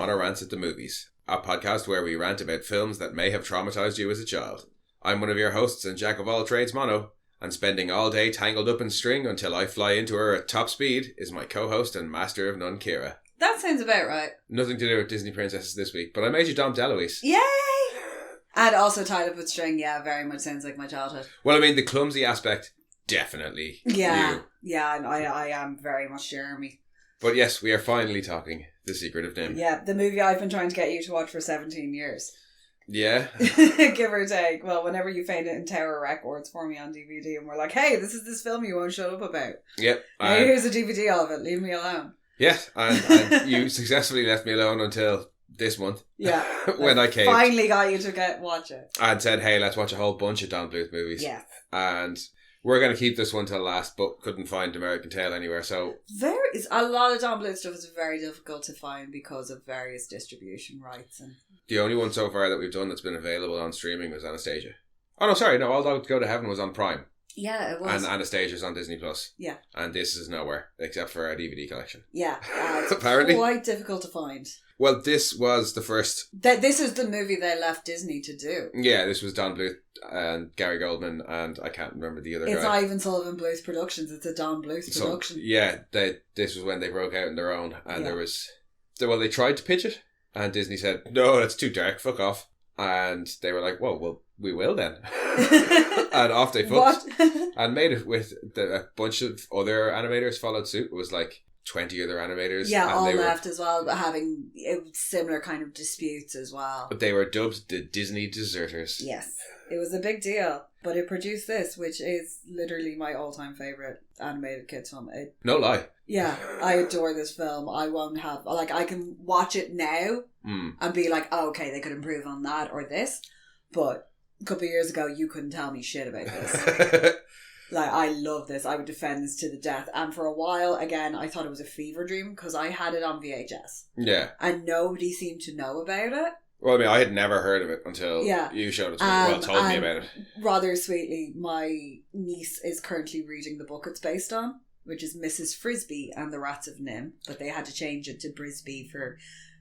on our rants at the movies, a podcast where we rant about films that may have traumatized you as a child. I'm one of your hosts and jack of all trades, Mono, and spending all day tangled up in string until I fly into her at top speed is my co-host and master of none, Ciara. That sounds about right. Nothing to do with Disney princesses this week, but I made you Dom DeLuise. Yay! And also tied up with string, yeah, very much sounds like my childhood. Well, I mean, the clumsy aspect, definitely. Yeah, you. yeah, and I am very much Jeremy. But yes, we are finally talking The Secret of NIMH. Yeah, the movie I've been trying to get you to watch for 17 years. Yeah. Give or take. Well, whenever you found it in Tower Records for me on DVD and we're like, hey, this is this film you won't shut up about. Yep. Hey, here's a DVD of it. Leave me alone. Yeah, and you successfully left me alone until this month. Yeah. When I caved. Finally got you to watch it. And said, hey, let's watch a whole bunch of Don Bluth movies. Yeah. And we're going to keep this one till last, but couldn't find American Tail anywhere, so... A lot of Don Bluth stuff is very difficult to find because of various distribution rights. And the only one so far that we've done that's been available on streaming was Anastasia. Oh, no, sorry, no, All Dogs Go to Heaven was on Prime. Yeah, it was. And Anastasia's on Disney+. Yeah. And this is nowhere, except for our DVD collection. Yeah, it's apparently quite difficult to find. Well, this was the first... This is the movie they left Disney to do. Yeah, this was Don Bluth and Gary Goldman, and I can't remember the other guy. It's not even Sullivan Bluth Productions, it's a Don Bluth production. Yeah, this was when they broke out on their own, and there was... Well, they tried to pitch it, and Disney said, no, it's too dark, fuck off. And they were like, well, we will then. And off they fucked. And made it with a bunch of other animators followed suit. It was like 20 other animators. Yeah, and all left as well, having similar kind of disputes as well. But they were dubbed the Disney deserters. Yes, it was a big deal. But it produced this, which is literally my all-time favourite animated kids film. No lie. Yeah, I adore this film. I won't have... Like, I can watch it now and be like, oh, okay, they could improve on that or this. But a couple of years ago, you couldn't tell me shit about this. Like, I love this. I would defend this to the death. And for a while, again, I thought it was a fever dream because I had it on VHS. Yeah. And nobody seemed to know about it. Well, I mean, I had never heard of it until you showed it to me. Told me about it. Rather sweetly, my niece is currently reading the book it's based on, which is Mrs. Frisbee and the Rats of NIMH, but they had to change it to Brisbee for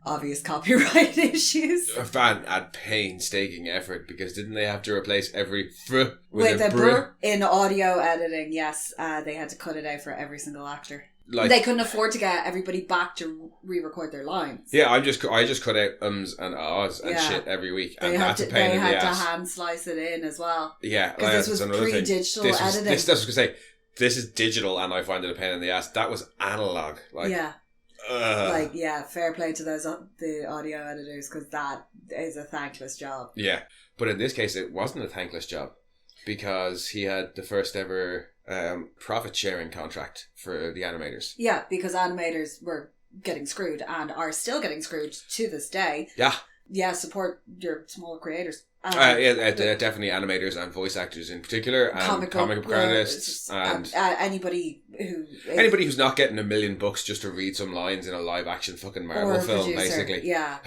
obvious copyright issues. Fan at painstaking effort, because didn't they have to replace every fr with a br? In audio editing, yes. They had to cut it out for every single actor. Like, they couldn't afford to get everybody back to re-record their lines. Yeah, I just cut out ums and ahs and shit every week, and that's a pain in the ass. They had to hand slice it in as well. Yeah, because this was pre-digital editing. That's what I was going to say. This is digital, and I find it a pain in the ass. That was analog. Fair play to the audio editors, because that is a thankless job. Yeah, but in this case, it wasn't a thankless job, because he had the first ever profit sharing contract for the animators. Yeah, because animators were getting screwed and are still getting screwed to this day. Yeah. Yeah, support your small creators. Definitely animators and voice actors in particular, and comic book artists, and anybody who's not getting $1 million just to read some lines in a live action fucking Marvel film, producer, basically. Yeah,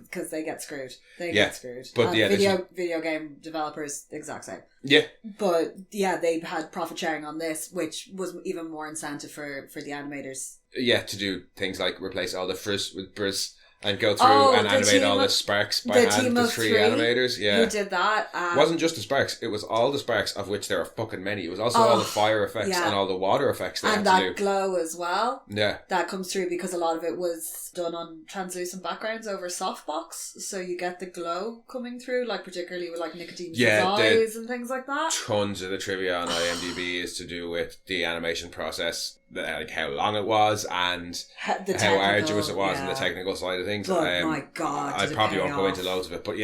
because they get screwed. Get screwed. But video game developers, exact same. Yeah. But yeah, they had profit sharing on this, which was even more incentive for the animators. Yeah, to do things like replace all the frizz with brizz. And go through and animate all the sparks by hand, the three animators. Yeah. Who did that? It wasn't just the sparks, it was all the sparks, of which there are fucking many. It was also all the fire effects and all the water effects they had to do. And that glow as well. Yeah. That comes through because a lot of it was done on translucent backgrounds over softbox. So you get the glow coming through, like particularly with like Nicodemus' eyes and things like that. Tons of the trivia on IMDb is to do with the animation process, like how long it was and how arduous it was and the technical side of things. Oh my god! I probably won't go into loads of it, but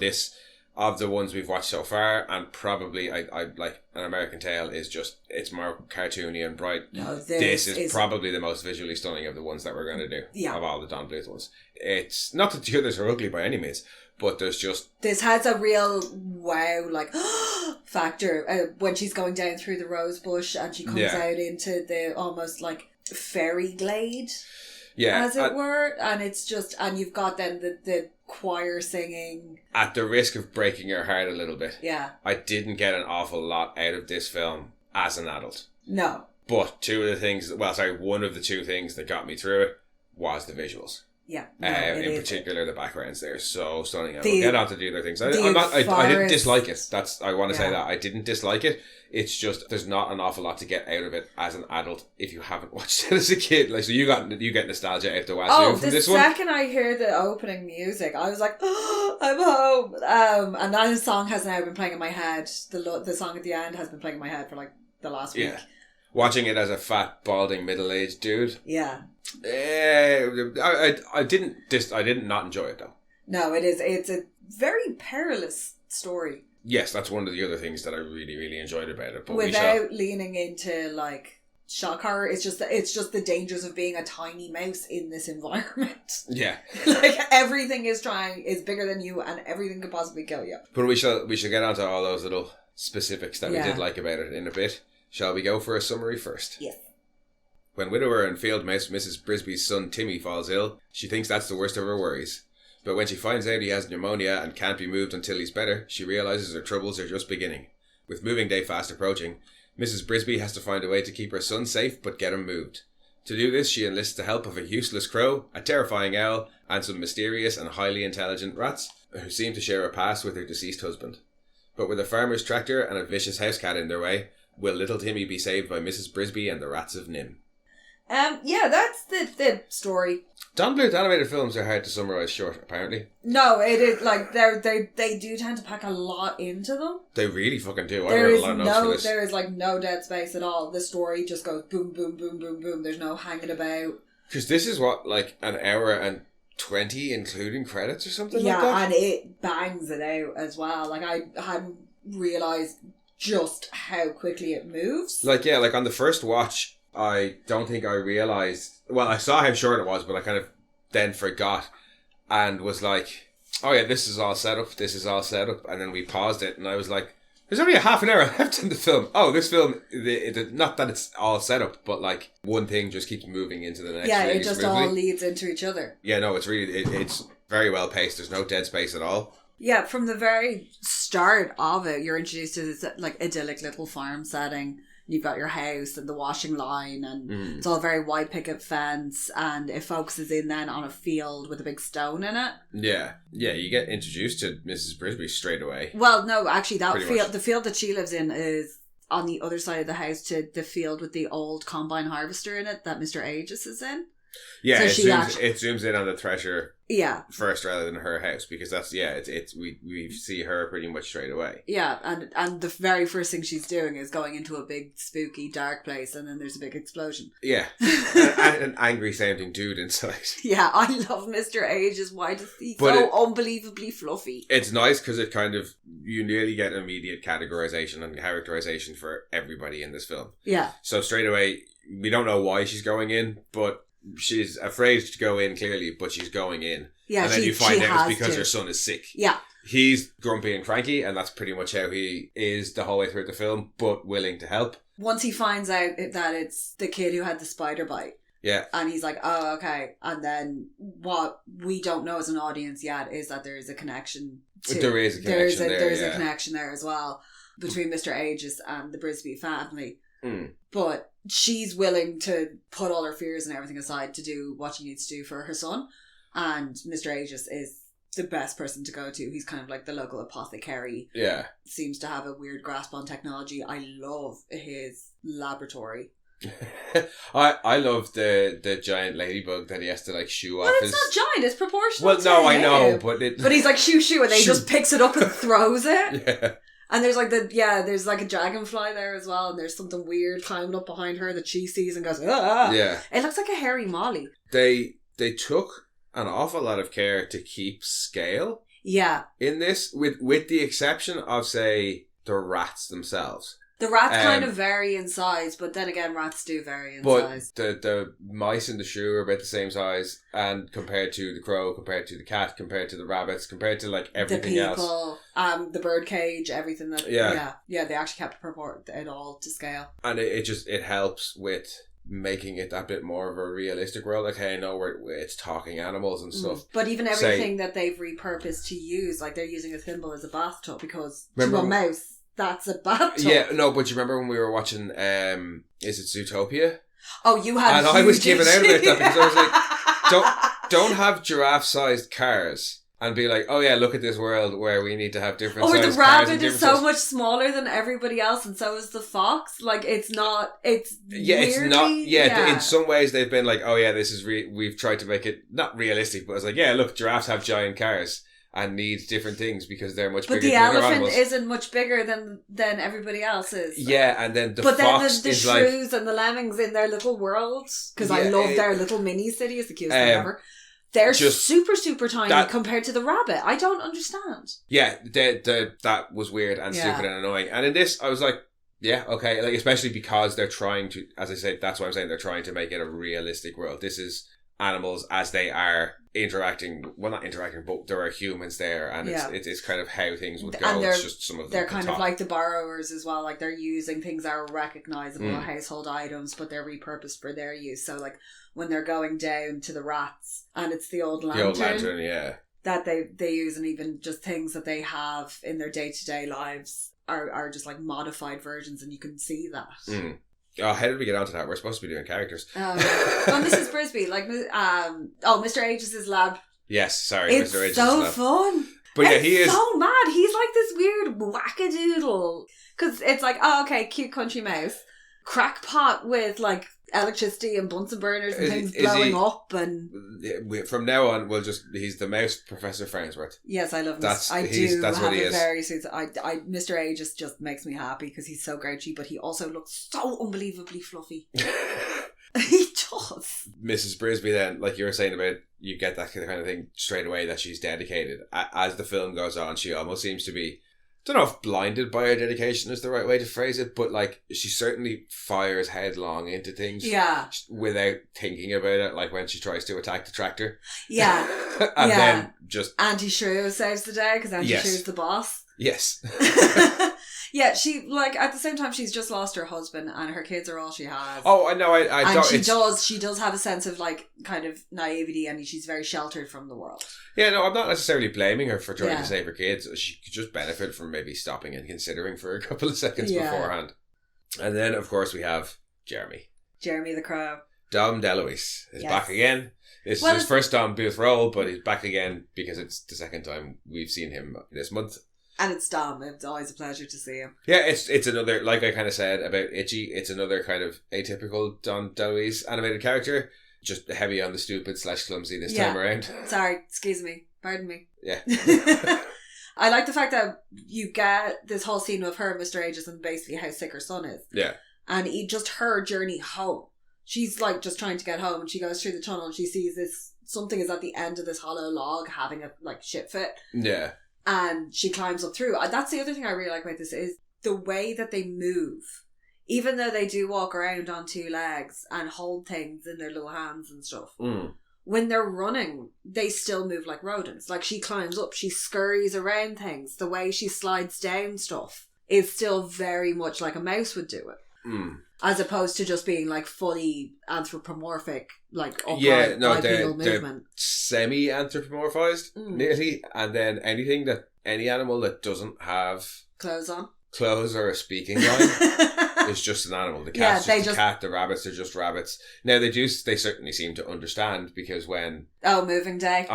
this of the ones we've watched so far, and probably I like An American Tail is just, it's more cartoony and bright. No, this is probably the most visually stunning of the ones that we're going to do of all the Don Bluth ones. It's not that the others are ugly by any means, but there's just... This has a real wow, like, factor when she's going down through the rose bush and she comes out into the almost like fairy glade, as it were. And it's just, and you've got then the choir singing. At the risk of breaking your heart a little bit. Yeah. I didn't get an awful lot out of this film as an adult. No. But one of the two things that got me through it was the visuals. Yeah. In particular, the backgrounds there are so stunning. And we'll get on to the other things. I didn't dislike it. I want to say that. I didn't dislike it. It's just, there's not an awful lot to get out of it as an adult if you haven't watched it as a kid. Like, so you get nostalgia out the wazoo from this one. The second I hear the opening music, I was like, oh, I'm home. And that song has now been playing in my head. The song at the end has been playing in my head for like the last week. Watching it as a fat, balding, middle-aged dude. Yeah. I didn't not enjoy it though. No, it is. It's a very perilous story. Yes, that's one of the other things that I really, really enjoyed about it. But without leaning into like shock horror, it's just the dangers of being a tiny mouse in this environment. Yeah. Like everything is bigger than you and everything could possibly kill you. But we shall get onto all those little specifics that we did like about it in a bit. Shall we go for a summary first? Yes. When widower and field mouse Mrs. Brisby's son Timmy falls ill, she thinks that's the worst of her worries. But when she finds out he has pneumonia and can't be moved until he's better, she realises her troubles are just beginning. With moving day fast approaching, Mrs. Brisby has to find a way to keep her son safe but get him moved. To do this, she enlists the help of a useless crow, a terrifying owl, and some mysterious and highly intelligent rats who seem to share a past with her deceased husband. But with a farmer's tractor and a vicious house cat in their way, will little Timmy be saved by Mrs. Brisby and the rats of NIMH? That's the story. Don Bluth animated films are hard to summarise short, apparently. No, it is like they do tend to pack a lot into them. They really fucking do. I wrote a lot of notes for this. There is like no dead space at all. The story just goes boom, boom, boom, boom, boom. There's no hanging about. Because this is what, like an hour and 20 including credits or something like that? Yeah, and it bangs it out as well. Like I hadn't realised just how quickly it moves. Like on the first watch, I don't think I realised... Well, I saw how short it was, but I kind of then forgot and was like, oh yeah, this is all set up. And then we paused it and I was like, there's only a half an hour left in the film. Oh, this film, not that it's all set up, but like one thing just keeps moving into the next. Yeah, really it just smoothly. all leads into each other. Yeah, no, it's really, it's very well paced. There's no dead space at all. Yeah, from the very start of it, you're introduced to this like idyllic little farm setting. You've got your house and the washing line and it's all very white picket fence and it focuses in then on a field with a big stone in it. Yeah, you get introduced to Mrs. Brisby straight away. Well, no, actually the field that she lives in is on the other side of the house to the field with the old combine harvester in it that Mr. Aegis is in. Yeah, so it zooms in on the thresher first rather than her house because that's we see her pretty much straight away. Yeah, and the very first thing she's doing is going into a big spooky dark place and then there's a big explosion. Yeah, and an angry sounding dude inside. Yeah, I love Mr. Aegis. Why does he so unbelievably fluffy? It's nice because it kind of you nearly get immediate categorization and characterization for everybody in this film. Yeah. So straight away we don't know why she's going in, but she's afraid to go in clearly, but she's going in. Yeah, and then you find out it's because her son is sick. Yeah. He's grumpy and cranky, and that's pretty much how he is the whole way through the film, but willing to help. Once he finds out that it's the kid who had the spider bite. Yeah. And he's like, oh, okay. And then what we don't know as an audience yet is that there is a connection. There is a connection there. There's a connection there as well between Mr. Aegis and the Brisby family. But she's willing to put all her fears and everything aside to do what she needs to do for her son. And Mr. Aegis is the best person to go to. He's kind of like the local apothecary. Yeah. Seems to have a weird grasp on technology. I love his laboratory. I love the giant ladybug that he has to like shoo off. Well, it's not giant, it's proportional. Well, no, I know, but he's like shoo, and then he just picks it up and throws it. Yeah. And there's like there's like a dragonfly there as well, and there's something weird climbing up behind her that she sees and goes, ah. Yeah. It looks like a hairy molly. They took an awful lot of care to keep scale. Yeah. In this, with the exception of, say, the rats themselves. The rats kind of vary in size, but then again, rats do vary in size. But the mice in the shoe are about the same size, and compared to the crow, compared to the cat, compared to the rabbits, compared to like everything else. The people, the bird cage, everything that... Yeah, they actually kept it all to scale. And it helps with making it that bit more of a realistic world. Like, hey, no, it's talking animals and stuff. But even everything that they've repurposed to use, like they're using a thimble as a bathtub because to a mouse... That's a bathtub. Yeah, no, but you remember when we were watching, is it Zootopia? Oh, you had. And I was giving out about that because I was like, Don't have giraffe-sized cars and be like, oh yeah, look at this world where we need to have different Or sized the cars. rabbit is so much smaller than everybody else, and so is the fox. Like, it's not, it's it's not, in some ways they've been like, oh yeah, this is, we've tried to make it, not realistic, but it's like, yeah, look, giraffes have giant cars and need different things because they're much bigger than other animals. But the elephant isn't much bigger than everybody else is. Yeah, and then the fox the is like... shrews and the lemmings in their little world, because I love their little mini city, it's the cutest thing ever. They're super, super tiny compared to the rabbit. I don't understand. Yeah, that was weird and stupid and annoying. And in this, I was like, yeah, okay. Like, especially because they're trying to, as I said, that's why I'm saying they're trying to make it a realistic world. This is animals as they are interacting. Well, not interacting, but there are humans there. And it's kind of how things would go. And it's just some of them. They're kind of like the borrowers as well. Like, they're using things that are recognizable household items, but they're repurposed for their use. So, like, when they're going down to the rats, and it's the old lantern. The old lantern, yeah. That they use, and even just things that they have in their day-to-day lives are just like modified versions, and you can see that. Mm. Oh, how did we get onto that? We're supposed to be doing characters. Mrs. Brisby, like, Mr. Aegis' lab. Yes, sorry, it's Mr. Aegis' so lab. Fun. But yeah, he is so mad. He's like this weird wackadoodle. Because it's like, oh, okay, cute country mouse. Crackpot with, like, electricity and Bunsen burners and things blowing up, and from now on he's the mouse Professor Farnsworth. Yes, I love him. That's what he is. Mr. Aegis just makes me happy because he's so grouchy, but he also looks so unbelievably fluffy. He does. Mrs. Brisby, then, like you were saying about, you get that kind of thing straight away that she's dedicated. As the film goes on, she almost seems to be, I don't know if blinded by her dedication is the right way to phrase it, but like she certainly fires headlong into things without thinking about it, like when she tries to attack the tractor. Yeah. And then just... Auntie Shrew saves the day because Auntie Shrew's the boss. Yes. Yeah, she, like, at the same time, she's just lost her husband and her kids are all she has. Oh, I know, I don't... She does have a sense of, like, kind of naivety, and she's very sheltered from the world. Yeah, no, I'm not necessarily blaming her for trying to save her kids. She could just benefit from maybe stopping and considering for a couple of seconds beforehand. And then, of course, we have Jeremy. Jeremy the Crow. Dom DeLuise is back again. This is his first Don Bluth role, but he's back again because it's the second time we've seen him this month. And it's Dom. It's always a pleasure to see him. Yeah, it's another, like I kind of said about Itchy, it's another kind of atypical Don DeLuise animated character. Just heavy on the stupid / clumsy this time around. Sorry, excuse me. Pardon me. Yeah. I like the fact that you get this whole scene of her, Mr. Aegis, and basically how sick her son is. Yeah. And just her journey home. She's like just trying to get home, and she goes through the tunnel and she sees something is at the end of this hollow log having a like shit fit. Yeah. And she climbs up through. That's the other thing I really like about this is the way that they move. Even though they do walk around on two legs and hold things in their little hands and stuff, when they're running, they still move like rodents. Like, she climbs up, she scurries around things. The way she slides down stuff is still very much like a mouse would do it. As opposed to just being like fully anthropomorphic, like upright, bipedal movement. They're semi-anthropomorphized, nearly. And then any animal that doesn't have clothes or a speaking line is just an animal. The cat's just a cat, the rabbits are just rabbits. Now they certainly seem to understand, because when on moving day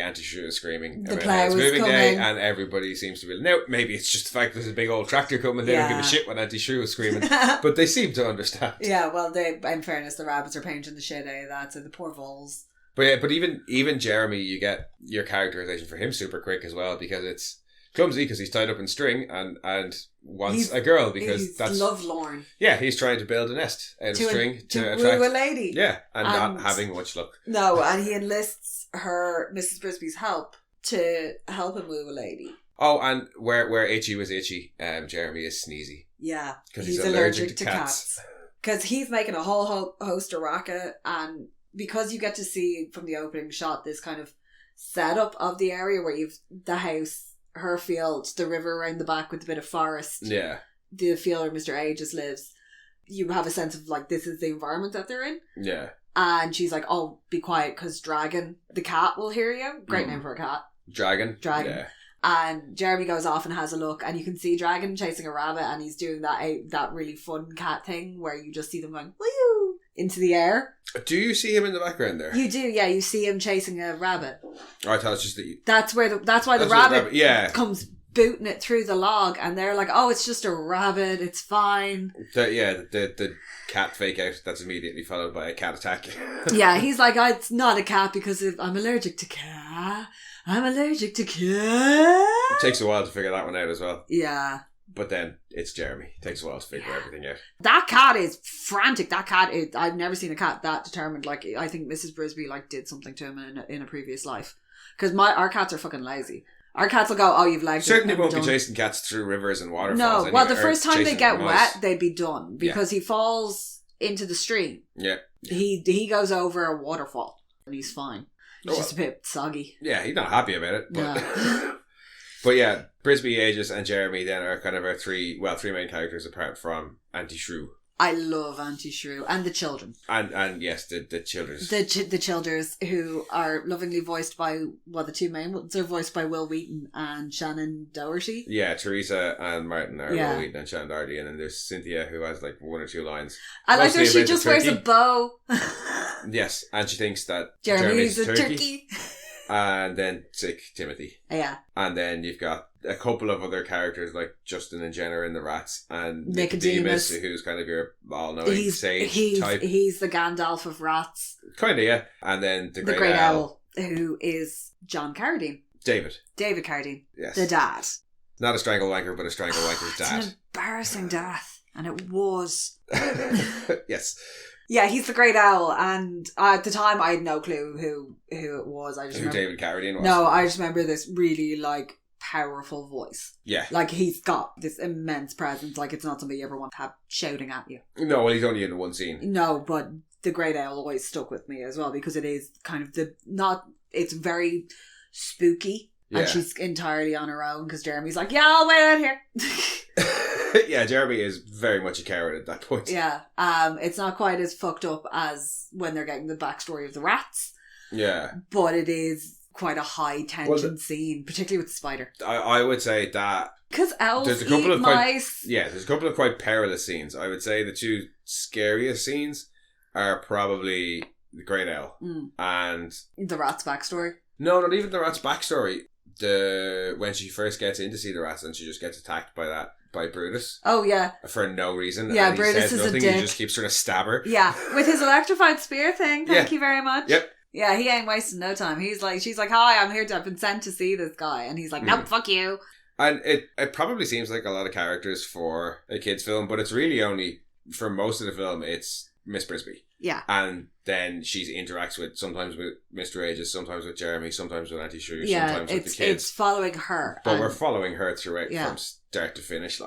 Auntie Shrew is screaming the about it's moving day, and everybody seems to be no, maybe it's just the fact there's a big old tractor coming, they don't give a shit when Auntie Shrew is screaming. But they seem to understand. Yeah, well, in fairness, the rabbits are painting the shit out of that, so the poor voles. But even Jeremy, you get your characterization for him super quick as well, because it's clumsy because he's tied up in string and wants a girl because that's lovelorn. Yeah, he's trying to build a nest out of string to attract woo a lady. Yeah, and not having much luck. No, and he enlists her, Mrs. Brisby's help to help him woo a lady. Oh, and where Itchy was itchy, Jeremy is sneezy. Yeah, because he's allergic to cats. Because he's making a whole host of racket, and because you get to see from the opening shot this kind of setup of the area where you've the house, her field, the river around the back with a bit of forest. Yeah. The field where Mr. Aegis lives. You have a sense of like, this is the environment that they're in. Yeah. And she's like, oh, be quiet because Dragon, the cat, will hear you. Great name for a cat. Dragon. Yeah. And Jeremy goes off and has a look, and you can see Dragon chasing a rabbit, and he's doing that really fun cat thing where you just see them going, woo! into the air. Do you see him in the background there? You do, yeah. You see him chasing a rabbit. Oh, I thought it's just that. That's why the rabbit comes booting it through the log, and they're like, "Oh, it's just a rabbit. It's fine." The cat fake out. That's immediately followed by a cat attack. Yeah, he's like, "It's not a cat because I'm allergic to cat. I'm allergic to cat." It takes a while to figure that one out as well. Yeah. But then it's Jeremy. It takes a while to figure everything out. That cat is frantic. That cat is... I've never seen a cat that determined. Like, I think Mrs. Brisby did something to him in a previous life. Because our cats are fucking lazy. Our cats will go, "Oh, you've legged it." Certainly won't be chasing cats through rivers and waterfalls. No, anyway, well, the first time they get wet, mice. they'd be done. Because he falls into the stream. Yeah. He goes over a waterfall. And he's fine. He's just a bit soggy. Yeah, he's not happy about it. But, yeah. But yeah, Brisby, Aegis and Jeremy then are kind of our three main characters apart from Auntie Shrew. I love Auntie Shrew and the children. And yes, the childers. The childers who are lovingly voiced by, the two main ones are voiced by Will Wheaton and Shannon Doherty. Yeah, Teresa and Martin are Will Wheaton and Shannon Doherty, and then there's Cynthia who has like one or two lines. I like that she just wears a bow. Yes, and she thinks that Jeremy's a turkey. And then sick Timothy. Yeah. And then you've got a couple of other characters like Justin and Jenna in the Rats and Nicodemus, who's kind of your all-knowing sage type. He's the Gandalf of Rats. Kind of, yeah. And then the Great Owl, who is John Carradine. David Carradine. Yes. The dad. Not a strangle wanker, but a strangle wanker's dad. It's an embarrassing death. And it was. Yes. Yeah, he's the Great Owl, and at the time I had no clue who it was. I just who David Carradine was. No, I just remember this really powerful voice. Yeah, he's got this immense presence. It's not somebody you ever want to have shouting at you. No, well, he's only in one scene. No, but the Great Owl always stuck with me as well because it is kind of it's very spooky, and she's entirely on her own because Jeremy's like, "Yeah, I'll wait out here." Yeah, Jeremy is very much a coward at that point. Yeah, it's not quite as fucked up as when they're getting the backstory of the rats. Yeah, but it is quite a high tension scene, particularly with the spider. I would say that because owls there's a couple eat of mice. There's a couple of quite perilous scenes. I would say the two scariest scenes are probably the Great Owl and the rat's backstory. No, not even the rat's backstory. When she first gets in to see the rats and she just gets attacked by Brutus. Oh, yeah. For no reason. Yeah, and Brutus he says is nothing, a dick. He just keeps trying to stab her. Yeah, with his electrified spear thing. Thank you very much. Yep. Yeah, he ain't wasting no time. She's like, "Hi, I've been sent to see this guy." And he's like, "Nope, fuck you." And it probably seems like a lot of characters for a kid's film, but it's really only, for most of the film, it's Miss Brisby. Yeah. And then she interacts sometimes with Mr. Aegis, sometimes with Jeremy, sometimes with Auntie Shrew, yeah, sometimes with the kids. It's following her. But we're following her throughout from start to finish,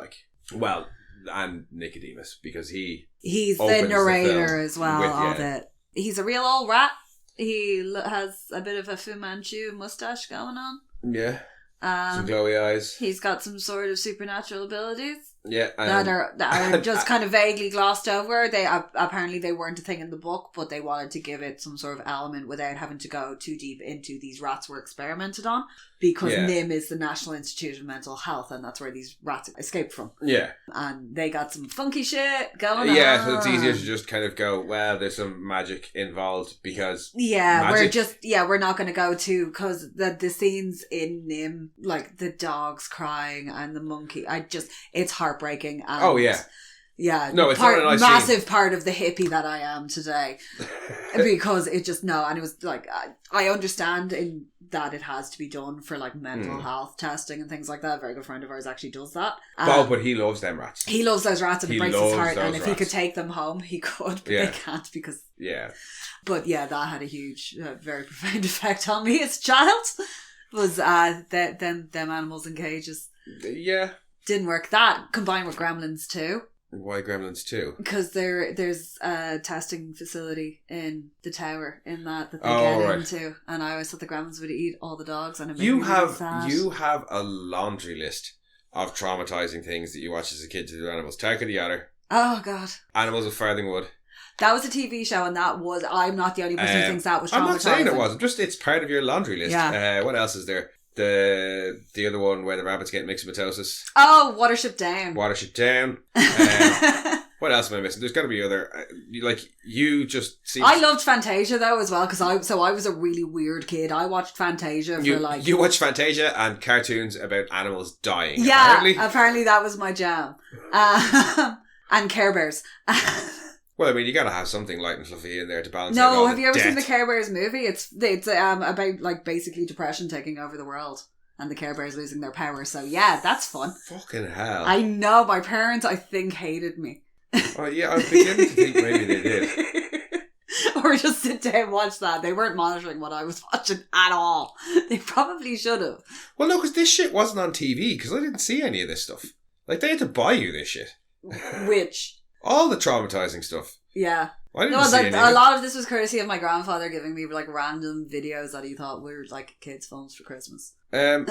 Well, and Nicodemus, because he's the narrator as well of it. He's a real old rat. He has a bit of a Fu Manchu mustache going on. Yeah. Some glowy eyes. He's got some sort of supernatural abilities. Yeah. That are just kind of vaguely glossed over. They apparently they weren't a thing in the book, but they wanted to give it some sort of element without having to go too deep into these rats were experimented on. Because NIMH is the National Institute of Mental Health, and that's where these rats escaped from. Yeah. And they got some funky shit going on. Yeah, so it's easier to just kind of go, well, there's some magic involved because... Yeah, we're not going to go to... Because the scenes in NIMH, like the dogs crying and the monkey, it's heartbreaking. And yeah, no, it's not a nice massive scene. Part of the hippie that I am today, because it just and it was like I understand in that it has to be done for mental health testing and things like that. A very good friend of ours actually does that. But he loves them rats. He loves those rats, and it breaks his heart. And if he could take them home, he could, but they can't because But that had a huge, very profound effect on me as a child. Was them animals in cages? Yeah, didn't work. That combined with Gremlins 2. Why Gremlins 2? Because there's a testing facility in the tower in that they get into, and I always thought the Gremlins would eat all the dogs, and it made me really sad. You have a laundry list of traumatizing things that you watched as a kid to do animals. Tarka the Otter. Oh God. Animals of Farthingwood. That was a TV show, and I'm not the only person who thinks that was traumatizing. I'm not saying it wasn't. Just it's part of your laundry list. Yeah. What else is there? The other one where the rabbits get myxomatosis. Oh, Watership Down. Watership Down. What else am I missing? There's got to be other... you just seem... I loved Fantasia, though, as well, because I was a really weird kid. I watched Fantasia for, You watched Fantasia and cartoons about animals dying, yeah, apparently that was my jam. And Care Bears. Well, I mean, you got to have something light and fluffy in there to balance out all No, have you ever death. seen the Care Bears movie? It's about, like, basically depression taking over the world. And the Care Bears losing their power. So, yeah, that's fun. Fucking hell. I know. My parents, I think, hated me. Oh, yeah, I was beginning to think maybe they did. Or just sit down and watch that. They weren't monitoring what I was watching at all. They probably should have. Well, no, because this shit wasn't on TV, because I didn't see any of this stuff. Like, they had to buy you this shit. Which? All the traumatizing stuff. Yeah. I didn't see any of it. A lot of this was courtesy of my grandfather giving me, like, random videos that he thought were, like, kids' films for Christmas. Well,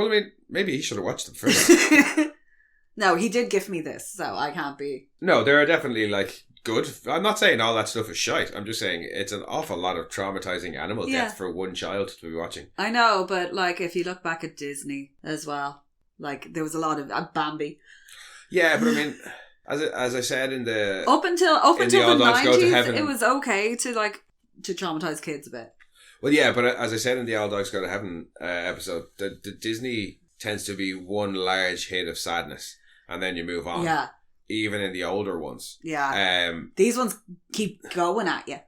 I mean, maybe he should have watched them first. No, he did gift me this, so I can't be... No, there are definitely, like, good... I'm not saying all that stuff is shite. I'm just saying it's an awful lot of traumatizing animal death for one child to be watching. I know, but, like, if you look back at Disney as well, like, there was a lot of... Bambi. Yeah, but I mean... As I said in the... Up until the 90s, Heaven, it was okay to traumatize kids a bit. Well, yeah, but as I said in the All Dogs Go to Heaven episode, the Disney tends to be one large hit of sadness, and then you move on. Yeah. Even in the older ones. Yeah. These ones keep going at you.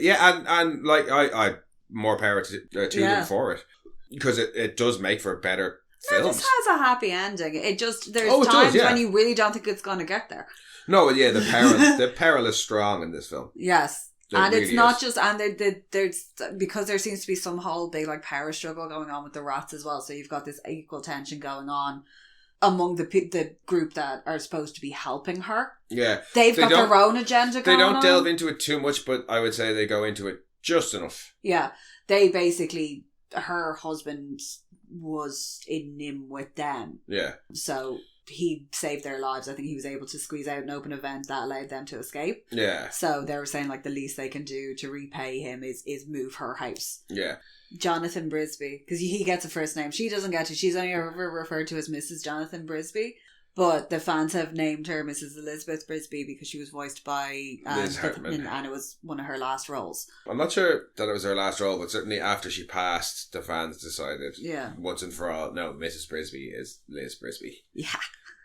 Yeah, and like, I more power to them for it. Because it does make for better films. No, this has a happy ending. There's times when you really don't think it's going to get there. No, yeah, the peril is strong in this film. Yes. It and really it's not is. just, and there's, because there seems to be some whole big, like, power struggle going on with the rats as well. So you've got this equal tension going on among the group that are supposed to be helping her. Yeah. They've got their own agenda going on. They don't delve into it too much, but I would say they go into it just enough. Yeah. They basically, her husband was in NIMH with them. Yeah. So he saved their lives. I think he was able to squeeze out an open event that allowed them to escape. Yeah. So they were saying, like, the least they can do to repay him is move her house. Yeah. Jonathan Brisby, because he gets a first name. She doesn't get to. She's only ever referred to as Mrs. Jonathan Brisby. But the fans have named her Mrs. Elizabeth Brisby because she was voiced by Liz Hartman. and it was one of her last roles. I'm not sure that it was her last role, but certainly after she passed, the fans decided once and for all, no, Mrs. Brisby is Liz Brisby. Yeah.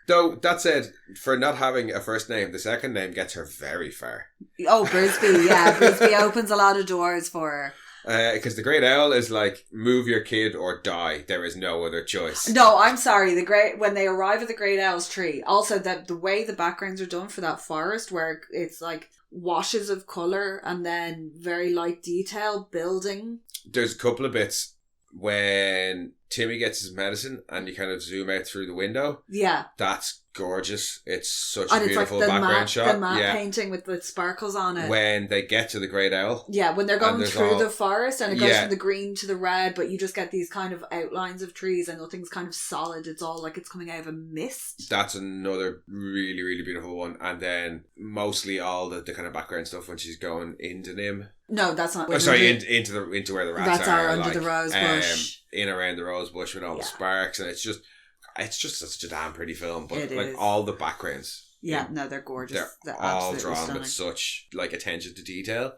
Though, that said, for not having a first name, the second name gets her very far. Oh, Brisby, yeah. Brisby opens a lot of doors for her. Because the Great Owl is like, move your kid or die. There is no other choice. No, I'm sorry. When they arrive at the Great Owl's tree, also the way the backgrounds are done for that forest, where it's like washes of colour and then very light detail building. There's a couple of bits when Timmy gets his medicine and you kind of zoom out through the window. Yeah. That's gorgeous. It's such and a beautiful background shot. The matte painting with the sparkles on it. When they get to the Great Owl. Yeah, when they're going through the forest and it goes from the green to the red, but you just get these kind of outlines of trees and nothing's kind of solid. It's all like it's coming out of a mist. That's another really, really beautiful one. And then mostly all the kind of background stuff when she's going into NIMH. No, that's not. Into where the rats are. That's under the rose bush. In around the rose bush with all the sparks, and it's just such a damn pretty film. But it like is. All the backgrounds, no, they're gorgeous. They're all drawn stunning. with such like attention to detail,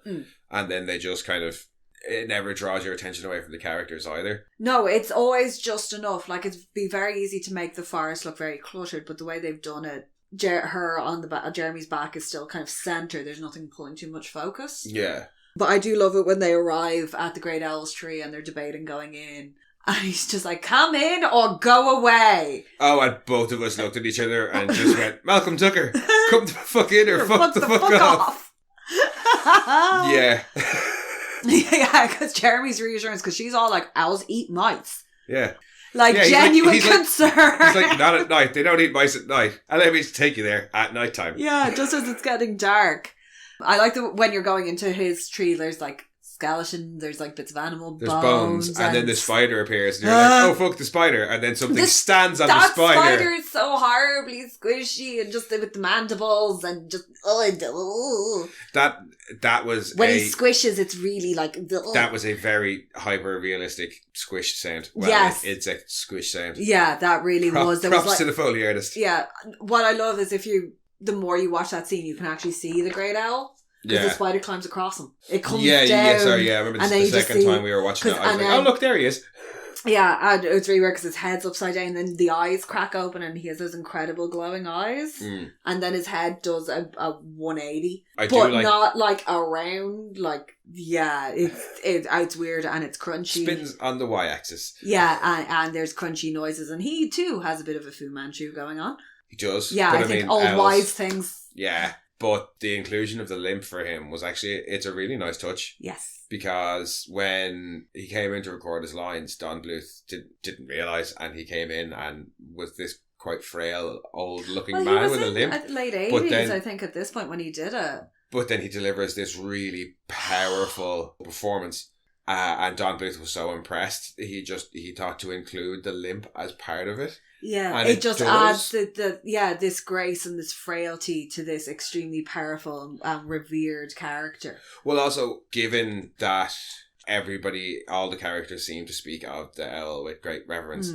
and then they just kind of. It never draws your attention away from the characters either. No, it's always just enough. Like, it'd be very easy to make the forest look very cluttered, but the way they've done it, her on the back, Jeremy's back is still kind of centered. There's nothing pulling too much focus. Yeah. But I do love it when they arrive at the Great Owl's tree and they're debating going in. And he's just like, come in or go away. Oh, and both of us looked at each other and just went, Malcolm Tucker, come the fuck in or fuck the fuck off. Yeah. Yeah, because Jeremy's reassurance, because she's all like, owls eat mice. Yeah. Like, genuine concern. He's like, not at night. They don't eat mice at night. Allow me to take you there at nighttime. Yeah, just as it's getting dark. I like when you're going into his tree, there's like skeleton, there's like bits of animal bones. And then the spider appears and you're like, oh fuck, the spider. And then something stands on the spider. That spider is so horribly squishy and just with the mandibles and just, That was when he squishes, it's really like... That was a very hyper-realistic squish sound. Well, yes. It's a squish sound. Yeah, that really was. Props to the Foley artist. Yeah. What I love is if you the more you watch that scene, you can actually see the great owl. Because the spider climbs across him. It comes down. Sorry, I remember the second time we were watching it, I was like, oh, look, there he is. Yeah, and it's really weird because his head's upside down, and then the eyes crack open, and he has those incredible glowing eyes. And then his head does a 180. Not like around, like, yeah, it's weird, and it's crunchy. Spins on the y-axis. Yeah, and there's crunchy noises, and he too has a bit of a Fu Manchu going on. He does. Yeah, I think old wise things. Yeah. But the inclusion of the limp for him was actually, it's a really nice touch. Yes. Because when he came in to record his lines, Don Bluth didn't realise, and he came in and was this quite frail, old-looking man with a limp. At late 80s, I think, at this point when he did it. But then he delivers this really powerful performance. And Don Bluth was so impressed, he thought to include the limp as part of it. Yeah, and it just adds this grace and this frailty to this extremely powerful and revered character. Well, also, given that all the characters seem to speak of the owl with great reverence,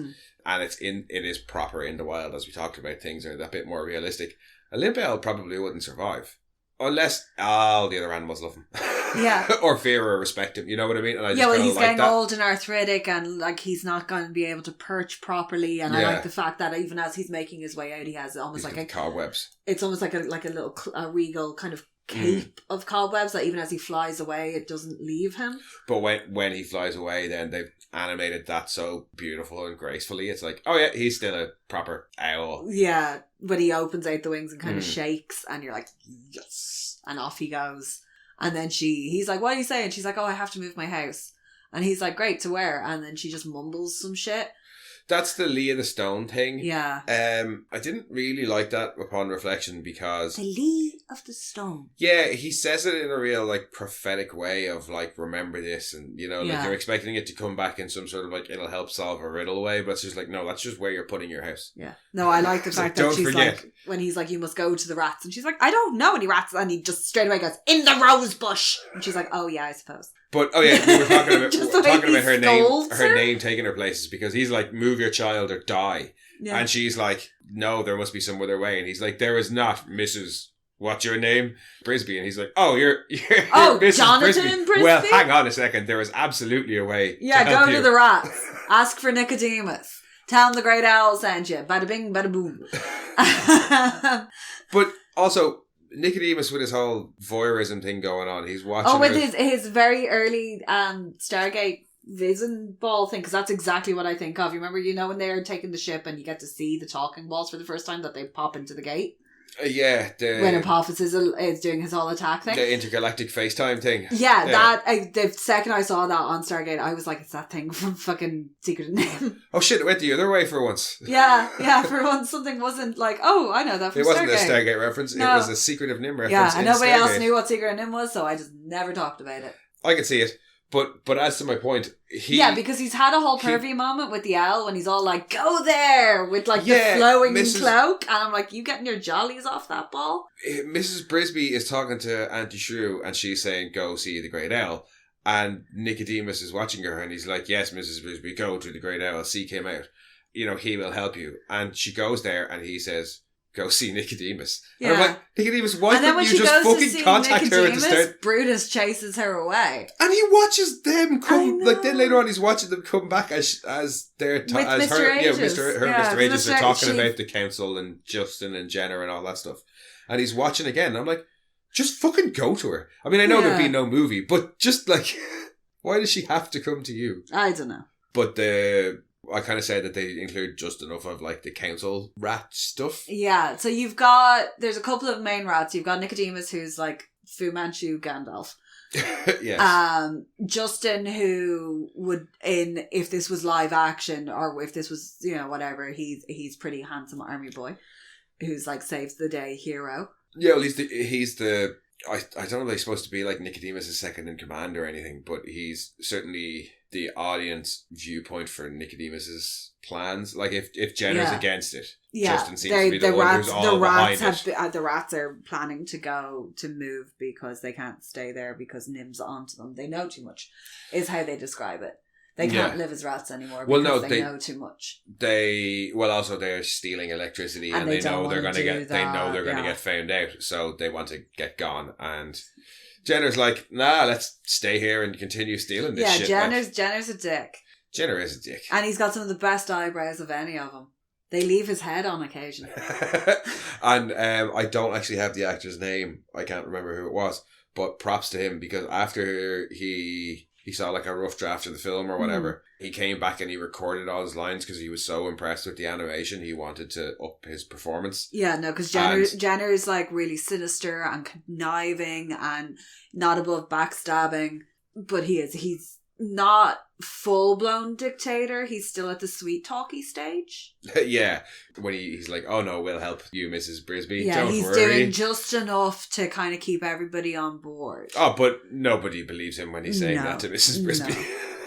and it is proper in the wild, as we talked about, things are a bit more realistic. A limp owl probably wouldn't survive. Unless all the other animals love him. Yeah. Or fear or respect him. You know what I mean? And he's getting old and arthritic, and like he's not going to be able to perch properly. And I like the fact that even as he's making his way out, he has almost like cobwebs. It's almost like a little regal kind of cape of cobwebs that even as he flies away, it doesn't leave him. But when he flies away, then they've animated that so beautiful and gracefully. It's like, oh yeah, he's still a proper owl. Yeah, but he opens out the wings and kind of shakes, and you're like, yes, and off he goes. And then he's like, what are you saying? She's like, oh, I have to move my house. And he's like, great, to where? And then she just mumbles some shit. That's the Lee of the Stone thing. Yeah. I didn't really like that upon reflection because... The Lee of the Stone. Yeah, he says it in a real, like, prophetic way of, like, remember this. And, you know, like, you're expecting it to come back in some sort of, like, it'll help solve a riddle way. But it's just like, no, that's just where you're putting your house. Yeah. No, I like the fact that she's forget. Like, when he's like, you must go to the rats. And she's like, I don't know any rats. And he just straight away goes, in the rose bush. And she's like, oh, yeah, I suppose. But, oh yeah, we were talking about her name taking her places, because he's like, move your child or die. Yeah. And she's like, no, there must be some other way. And he's like, there is not, Mrs. What's your name? Brisby. And he's like, oh, you're Mrs. Jonathan Brisby? Well, hang on a second. There is absolutely a way. Yeah, go to the rats. Ask for Nicodemus. Tell him the great owl sent you. Bada bing, bada boom. But also, Nicodemus with his whole voyeurism thing going on. He's watching. Oh, with his very early Stargate vision ball thing, because that's exactly what I think of. You remember, when they're taking the ship and you get to see the talking balls for the first time that they pop into the gate? Yeah. When Apophis is doing his whole attack thing. The intergalactic FaceTime thing. Yeah. The second I saw that on Stargate, I was like, it's that thing from fucking Secret of NIMH. Oh shit, it went the other way for once. Yeah, for once something wasn't like, oh, I know that from Stargate. It wasn't a Stargate reference, no. It was a Secret of NIMH reference. Yeah, and nobody else knew what Secret of NIMH was, so I just never talked about it. I could see it. But as to my point, because he's had a whole pervy moment with the owl when he's all like, go there, with like the flowing cloak, and I'm like, you getting your jollies off that ball? Mrs. Brisby is talking to Auntie Shrew, and she's saying, go see the great owl, and Nicodemus is watching her, and he's like, yes, Mrs. Brisby, go to the great owl, seek him out, he will help you. And she goes there, and he says, go see Nicodemus. Yeah. And I'm like, Nicodemus, why couldn't you just fucking contact her at the start? Brutus chases her away. And he watches them come, like then later on he's watching them come back as they're Mr. Aegis are talking about the council and Justin and Jenna and all that stuff. And he's watching again. And I'm like, just fucking go to her. I mean, I know there'd be no movie, but just like, why does she have to come to you? I don't know. But I kind of said that they include just enough of like the council rat stuff. Yeah, so there's a couple of main rats. You've got Nicodemus, who's like Fu Manchu Gandalf. Yes. Justin, who would, if this was live action or if this was, whatever, he's pretty handsome army boy who's like saves the day hero. Yeah, well, he's the I don't know if he's supposed to be like Nicodemus' second in command or anything, but he's certainly the audience viewpoint for Nicodemus's plans. Like if Jenna's against it, Justin seems to be the one who's all behind it. The rats are planning to move because they can't stay there because NIMH's onto them. They know too much, is how they describe it. They can't live as rats anymore they know too much. Also they're stealing electricity and they know they're going to get get found out, so they want to get gone. And Jenner's like, nah, let's stay here and continue stealing this shit. Yeah, Jenner's a dick. Jenner is a dick. And he's got some of the best eyebrows of any of them. They leave his head on occasion. And I don't actually have the actor's name. I can't remember who it was. But props to him, because after he saw like a rough draft of the film or whatever, he came back and he recorded all his lines because he was so impressed with the animation. He wanted to up his performance. Yeah, no, because Jenner is like really sinister and conniving and not above backstabbing. But he's not full-blown dictator. He's still at the sweet talky stage. Yeah, when he's like, oh no, we'll help you, Mrs. Brisby. Yeah, Don't he's worry. doing just enough to kind of keep everybody on board. Oh, but nobody believes him when he's saying that to Mrs. Brisby.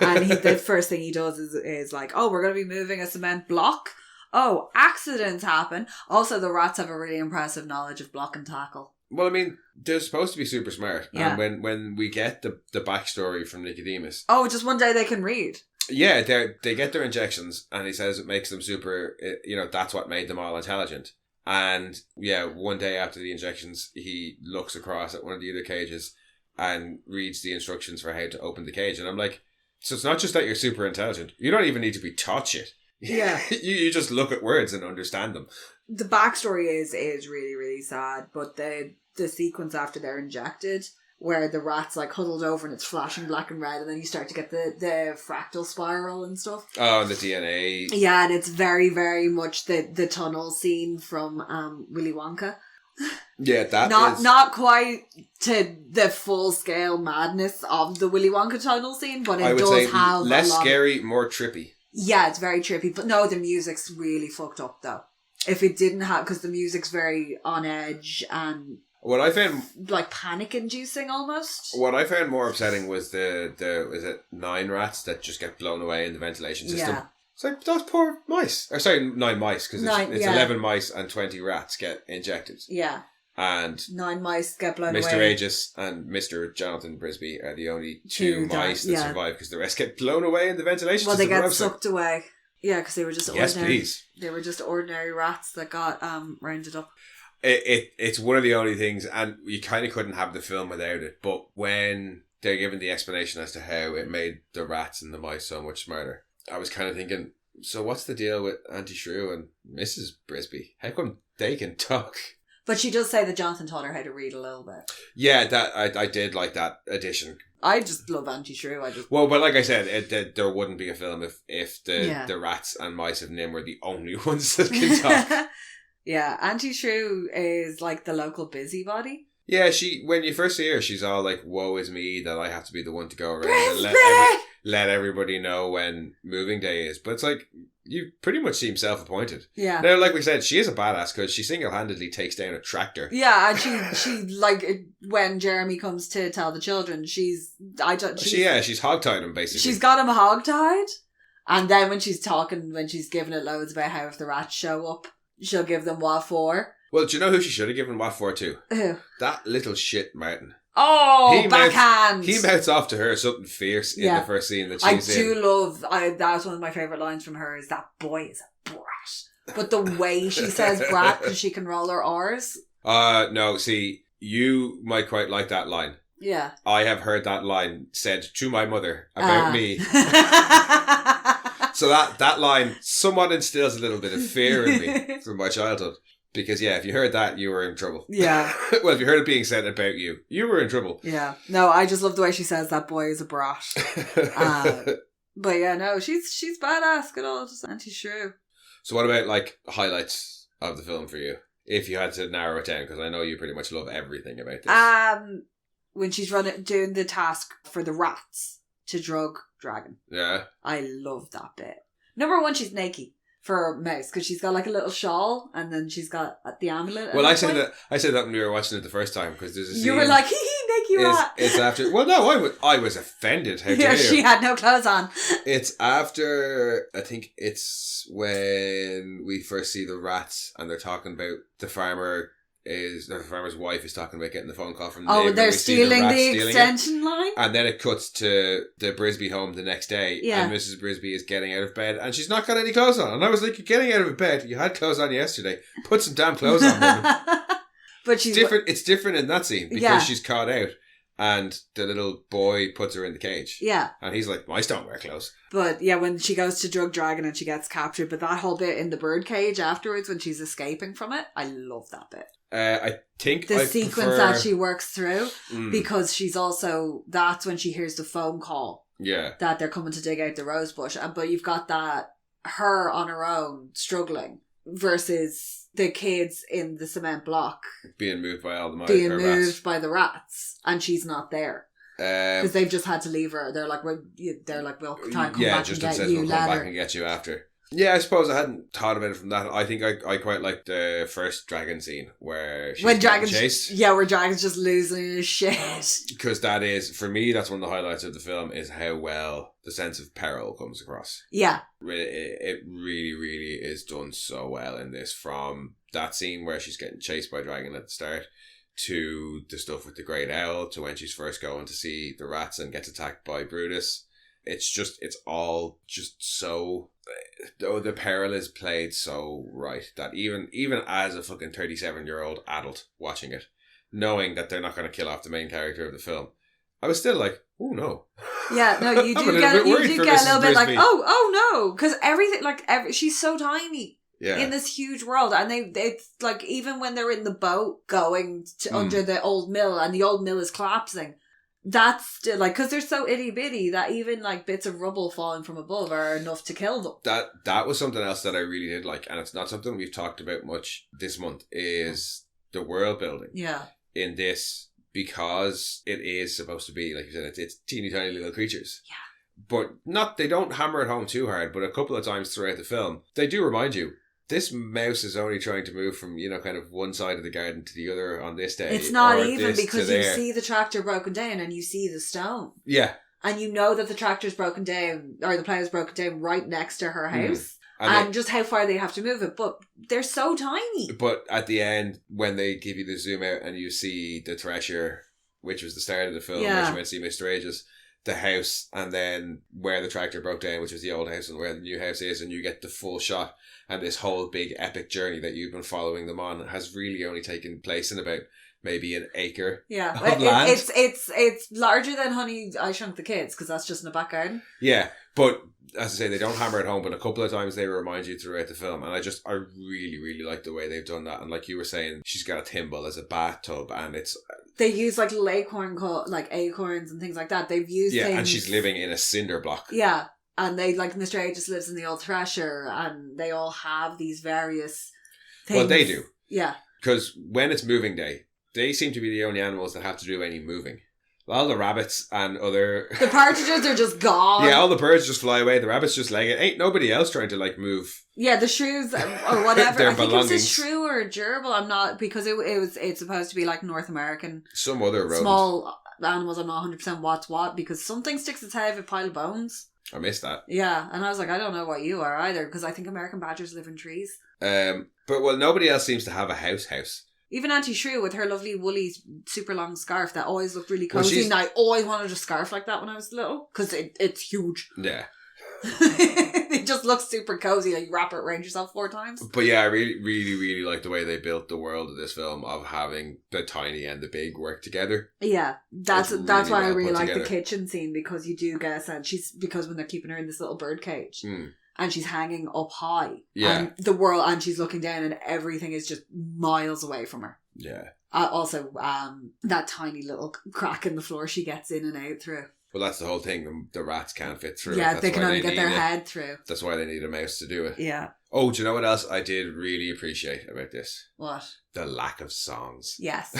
No. And the first thing he does is like, oh, we're going to be moving a cement block. Oh, accidents happen. Also, the rats have a really impressive knowledge of block and tackle. Well, I mean, they're supposed to be super smart. Yeah. And when we get the backstory from Nicodemus... Oh, just one day they can read. Yeah, they get their injections, and he says it makes them super... that's what made them all intelligent. And, yeah, one day after the injections, he looks across at one of the other cages and reads the instructions for how to open the cage. And I'm like, so it's not just that you're super intelligent. You don't even need to be taught shit. Yeah. you just look at words and understand them. The backstory is really, really sad, but the sequence after they're injected, where the rat's like huddled over and it's flashing black and red, and then you start to get the fractal spiral and stuff. Oh, and the DNA. Yeah, and it's very, very much the tunnel scene from Willy Wonka. Yeah, not quite to the full scale madness of the Willy Wonka tunnel scene, but it does have less scary, more trippy. Yeah, it's very trippy, but no, the music's really fucked up though. If it didn't have, because the music's very on edge and what I found like panic inducing almost. What I found more upsetting was the is it 9 rats that just get blown away in the ventilation system. Yeah. It's like those poor mice. Or sorry, 9 mice, because it's 11 mice and 20 rats get injected. Yeah. And 9 mice get blown Mr. away. Aegis and Mr. Jonathan Brisby are the only 2 mice that survive, because the rest get blown away in the ventilation system. Well, they get sucked away. Yeah, because they were just ordinary. Yes, please. They were just ordinary rats that got rounded up. It's one of the only things, and you kind of couldn't have the film without it. But when they're given the explanation as to how it made the rats and the mice so much smarter, I was kind of thinking, so what's the deal with Auntie Shrew and Mrs. Brisby? How come they can talk? But she does say that Jonathan taught her how to read a little bit. Yeah, that I did like that addition. I just love Auntie Shrew. Well, but like I said, there wouldn't be a film if the rats and mice of NIMH were the only ones that can talk. Yeah, Auntie Shrew is like the local busybody. Yeah, when you first see her, she's all like, woe is me that I have to be the one to go around and let everybody know when moving day is. But it's like, you pretty much seem self-appointed. Yeah. Now, like we said, she is a badass because she single-handedly takes down a tractor. Yeah, and she like, when Jeremy comes to tell the children, she's hogtied him, basically. She's got him hogtied. And then when she's giving it loads about how if the rats show up, she'll give them what for. Well, do you know who she should have given what for to? Who? That little shit Martin. Oh, backhand! He mouths off to her something fierce in the first scene that she's in. I do love, that's one of my favourite lines from her, is that boy is a brat. But the way she says brat, because she can roll her R's. No, see, you might quite like that line. Yeah. I have heard that line said to my mother about me. So that line somewhat instills a little bit of fear in me from my childhood. Because, yeah, if you heard that, you were in trouble. Yeah. Well, if you heard it being said about you, you were in trouble. Yeah. No, I just love the way she says that boy is a brat. But yeah, no, she's badass. Good old Auntie Shrew. So what about, like, highlights of the film for you? If you had to narrow it down, because I know you pretty much love everything about this. When she's doing the task for the rats to drug Dragon. Yeah. I love that bit. Number 1, she's naked. For Mouse, because she's got like a little shawl, and then she's got the amulet. Well, I said that when we were watching it the first time, because there's a scene. You were like, hee hee, Nicky rat. It's after. Well, no, I was offended. How dare you? She had no clothes on. It's after. I think it's when we first see the rats, and they're talking about the farmer farmer's wife is talking about getting the phone call from the Oh, neighbour. they're We see stealing rats the stealing extension line? And then it cuts to the Brisby home the next day, and Mrs. Brisby is getting out of bed, and she's not got any clothes on. And I was like, you're getting out of bed, you had clothes on yesterday. Put some damn clothes on, woman. But she's different. It's different in that scene, because she's caught out, and the little boy puts her in the cage. Yeah. And he's like, I don't wear clothes. But yeah, when she goes to drug dragon and she gets captured, but that whole bit in the bird cage afterwards when she's escaping from it, I love that bit. I think the sequence that she works through, because she's also, that's when she hears the phone call. Yeah. That they're coming to dig out the rose bush. But you've got that, her on her own, struggling, versus the kids in the cement block. Being moved by all the rats. Being moved by the rats. And she's not there. Because they've just had to leave her. They're like, we'll try and come back and get you later. We'll come back and get you after. Yeah, I suppose I hadn't thought about it from that. I think I quite liked the first dragon scene where she's getting chased. Yeah, where Dragon's just losing his shit. Because that is, for me, that's one of the highlights of the film, is how well the sense of peril comes across. Yeah. It really, really is done so well in this, from that scene where she's getting chased by Dragon at the start, to the stuff with the great owl, to when she's first going to see the rats and gets attacked by Brutus. It's all just so... Oh, the peril is played so right that even as a fucking 37-year-old adult watching it, knowing that they're not going to kill off the main character of the film, I was still like, oh no. Yeah, no, you do get a little bit like, oh no, because everything, she's so tiny. Yeah. In this huge world, and it's like, even when they're in the boat going to under the old mill and the old mill is collapsing, that's still like, because they're so itty bitty that even like bits of rubble falling from above are enough to kill them. That was something else that I really did like, and it's not something we've talked about much this month, is the world building. Yeah. In this, because it is supposed to be, like you said, it's teeny tiny little creatures. Yeah. But they don't hammer it home too hard, but a couple of times throughout the film, they do remind you, this mouse is only trying to move from, kind of one side of the garden to the other on this day. It's not even, because you see the tractor broken down and you see the stone. Yeah. And you know that the tractor's broken down, or the plough's broken down right next to her house. And just how far they have to move it. But they're so tiny. But at the end, when they give you the zoom out and you see the thresher, which was the start of the film, where she went to see Mr. Ages, the house, and then where the tractor broke down, which was the old house, and where the new house is, and you get the full shot, and this whole big epic journey that you've been following them on has really only taken place in about maybe an acre of land. It's larger than Honey, I Shrunk the Kids, because that's just in the back garden. Yeah, but as I say, they don't hammer it home, but a couple of times they remind you throughout the film, and I really, really like the way they've done that. And like you were saying, she's got a thimble as a bathtub, and they use like acorns and things like that. They've used things, and she's living in a cinder block. Yeah. And they, like, Mr. A just lives in the old thresher, and they all have these various things. Well, they do. Yeah. Because when it's moving day, they seem to be the only animals that have to do any moving. All the rabbits and other... The partridges are just gone. Yeah, all the birds just fly away. The rabbits just leg it. Ain't nobody else trying to, like, move. Yeah, the shrews or whatever. Their I think belongings. it was a shrew or a gerbil. I'm not... Because it's supposed to be, like, North American. Some other rodent. Small animals. I'm not 100% what's what. Because something sticks its head out of a pile of bones. I missed that. Yeah, and I was like, I don't know what you are either, because I think American badgers live in trees. But nobody else seems to have a house. Even Auntie Shrew with her lovely woolly super long scarf that always looked really cozy, and I always wanted a scarf like that when I was little, because it's huge. Yeah. It just looks super cozy, like you wrap it around yourself 4 times. But yeah, I really, really, really like the way they built the world of this film, of having the tiny and the big work together. Yeah, that's why I really like the kitchen scene, because you do get a sense, because when they're keeping her in this little bird cage, and she's hanging up high, and the world, and she's looking down, and everything is just miles away from her. Yeah. Also, that tiny little crack in the floor she gets in and out through. Well, that's the whole thing. The rats can't fit through. Yeah, they can only get their head through. That's why they need a mouse to do it. Yeah. Oh, do you know what else I did really appreciate about this? What? The lack of songs. Yes.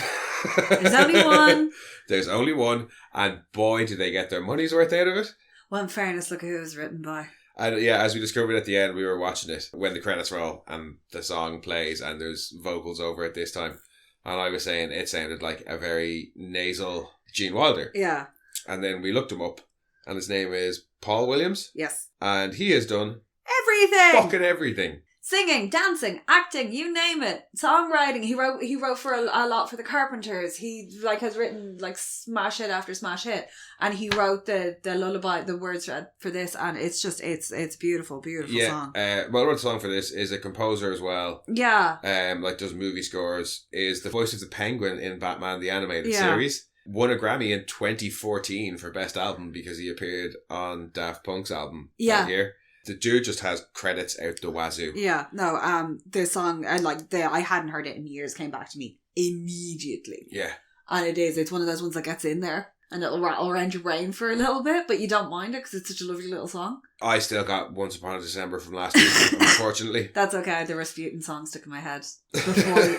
There's only one. There's only one, and boy, do they get their money's worth out of it. Well, in fairness, look who it was written by. And yeah, as we discovered at the end, we were watching it when the credits roll and the song plays and there's vocals over it this time. And I was saying it sounded like a very nasal Gene Wilder. Yeah. And then we looked him up, and his name is Paul Williams. Yes. And he has done everything. Fucking everything. Singing, dancing, acting, you name it. Songwriting. He wrote for a lot for the Carpenters. He like has written like smash hit after smash hit, and he wrote the lullaby, the words for this, and it's just it's beautiful song. Well, wrote the song for this is a composer as well. Yeah. Like does movie scores. Is the voice of the Penguin in Batman the Animated Series. Won a Grammy in 2014 for Best Album because he appeared on Daft Punk's album that year. The dude just has credits out the wazoo. Yeah, no, the song, I hadn't heard it in years, came back to me immediately. Yeah. And it's one of those ones that gets in there and it'll rattle around your brain for a little bit, but you don't mind it because it's such a lovely little song. I still got Once Upon a December from last week, unfortunately. That's okay, the Rasputin song stuck in my head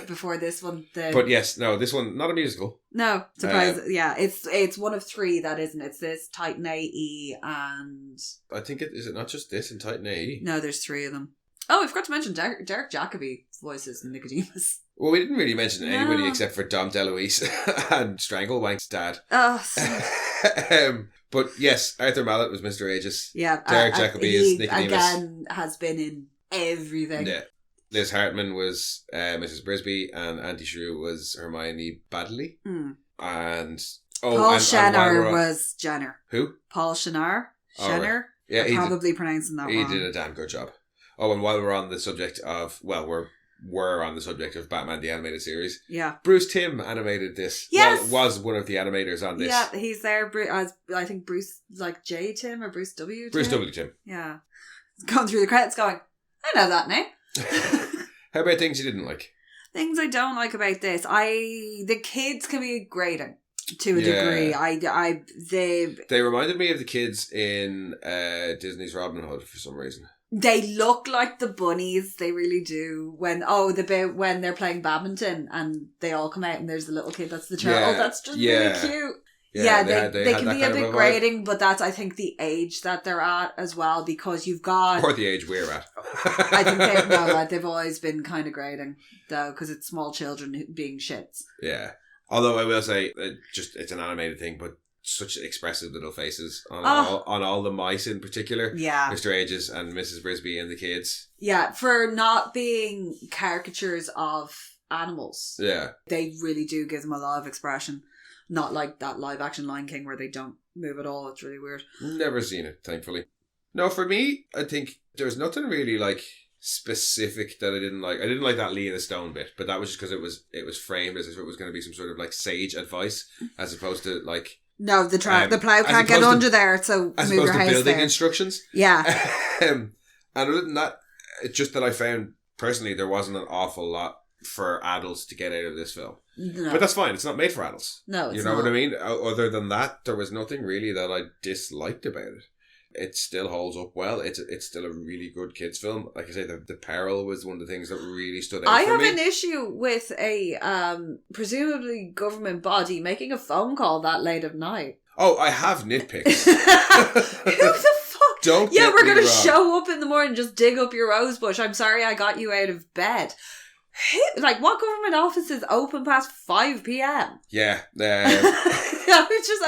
before this one. But yes, no, this one, not a musical. No, surprise. It's one of three that isn't. It's this, Titan AE, and... I think is it not just this and Titan AE? No, there's three of them. Oh, I forgot to mention Derek Jacobi voices Nicodemus. Well, we didn't really mention anybody except for Dom DeLuise and Stranglewank's dad. Oh, but yes, Arthur Mallet was Mr. Aegis. Yeah. Derek Jacobi is Nicodemus. Again, has been in everything. Yeah. Liz Hartman was Mrs. Brisby, and Auntie Shrew was Hermione Baddeley. Mm. And... Paul Shanner was Jenner. Who? Paul Shanner. Shanner? Right. Yeah, I'm probably pronouncing that wrong. He did a damn good job. Oh, and while we're on the subject of... Well, we're on the subject of Batman the Animated Series. Yeah. Bruce Timm animated this. Yes! Well, was one of the animators on this. Yeah, he's there as, I think, Bruce, like J. Timm or Bruce W. Timm? Bruce W. Timm. Yeah. Going through the credits going, I know that name. How about things you didn't like? Things I don't like about this. The kids can be grating to a degree. They reminded me of the kids in Disney's Robin Hood for some reason. They look like the bunnies, they really do. When they're playing badminton and they all come out and there's the little kid that's the turtle. That's just really cute. Yeah, they can be a bit grating, but that's, I think, the age that they're at as well, because you've got... Or the age we're at. I think they've always been kind of grating, though, because it's small children being shits. Yeah. Although I will say, it's an animated thing, but such expressive little faces on all the mice in particular. Yeah. Mr. Aegis and Mrs. Brisby and the kids. Yeah, for not being caricatures of animals. Yeah. They really do give them a lot of expression. Not like that live action Lion King where they don't move at all. It's really weird. Never seen it, thankfully. No, for me, I think there's nothing really like specific that I didn't like. I didn't like that Lee of the Stone bit, but that was just because it was framed as if it was going to be some sort of like sage advice, as opposed to like... No, the plough can't get under there, so as move opposed your to house building there. Instructions. Yeah. And other than that, it's just that I found, personally, there wasn't an awful lot for adults to get out of this film. No. But that's fine, it's not made for adults. No, you know what I mean? Other than that, there was nothing really that I disliked about it. It still holds up well. It's still a really good kids film. Like I say, the peril was one of the things that really stood out I for me. have an issue with a presumably government body making a phone call that late at night. Oh, I have nitpicks. Who the fuck? Don't Yeah, get we're me going to wrong. show up in the morning and just dig up your rose bush. I'm sorry I got you out of bed. Like, what government office is open past 5 p.m? Yeah.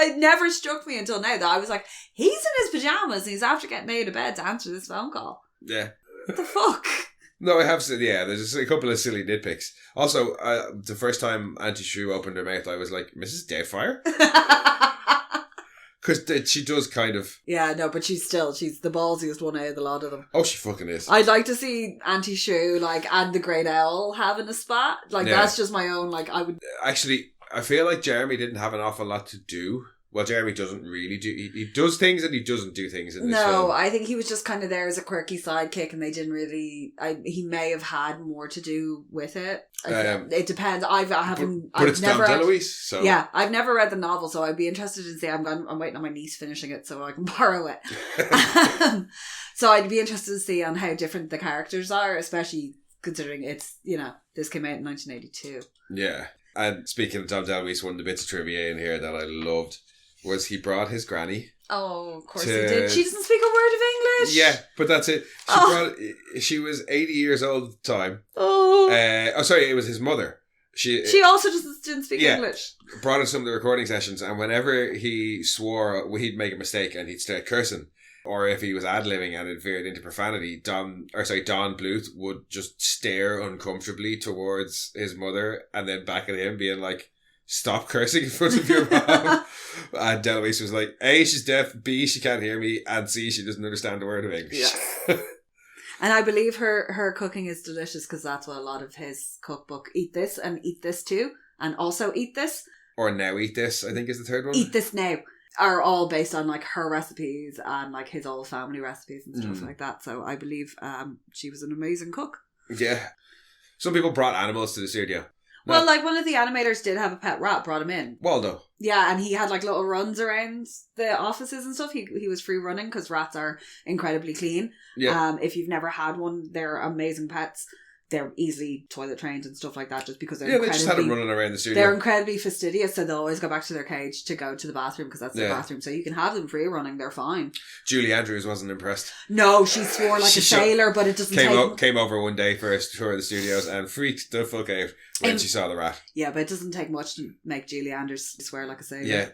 It never struck me until now that I was like, he's in his pajamas and he's after getting out of bed to answer this phone call. Yeah. What the fuck? No, I have said, yeah, there's just a couple of silly nitpicks. Also, the first time Auntie Shrew opened her mouth, I was like, Mrs. Doubtfire? Because she does kind of... Yeah, no, but she's the ballsiest one out of the lot of them. Oh, she fucking is. I'd like to see Auntie Shrew, and the Great Owl having a spat. That's just my own, I would... Actually, I feel like Jeremy didn't have an awful lot to do. Well, Jeremy doesn't really do... He does things and he doesn't do things in this film. No, I think he was just kind of there as a quirky sidekick and they didn't really... He may have had more to do with it. It depends. But it's Dom DeLuise, so... Yeah, I've never read the novel, so I'd be interested in seeing... I'm waiting on my niece finishing it so I can borrow it. So I'd be interested to see on how different the characters are, especially considering it's, this came out in 1982. Yeah. And speaking of Dom DeLuise, one of the bits of trivia in here that I loved was he brought his granny. Oh, of course he did. She doesn't speak a word of English. Yeah, but that's it. She was 80 years old at the time. Oh. Sorry, it was his mother. She also just didn't speak English. Brought in some of the recording sessions, and whenever he swore, he'd make a mistake and he'd start cursing. or if he was ad-libbing and it veered into profanity, Don Bluth would just stare uncomfortably towards his mother and then back at him being like, stop cursing in front of your mom. And Deloise was like, A, she's deaf, B, she can't hear me, and C, she doesn't understand a word of English. Yeah. And I believe her cooking is delicious because that's what a lot of his cookbook, eat this and eat this too, and also eat this. Or now eat this, I think is the third one. Eat this now. Are all based on like her recipes and like his old family recipes and stuff like that. So I believe she was an amazing cook. Yeah. Some people brought animals to the studio. Well, like one of the animators did have a pet rat, brought him in. Waldo. Yeah, and he had like little runs around the offices and stuff. He was free running because rats are incredibly clean. Yeah. If you've never had one, they're amazing pets. They're easily toilet trained and stuff like that just because they're they just had them running around the studio. They're incredibly fastidious, so they'll always go back to their cage to go to the bathroom because that's their bathroom. So you can have them free running, they're fine. Julie Andrews wasn't impressed. No, she swore like a sailor, but it doesn't came over one day for a tour of the studios and freaked the fuck out when she saw the rat. Yeah, but it doesn't take much to make Julie Andrews swear like a sailor. Yeah.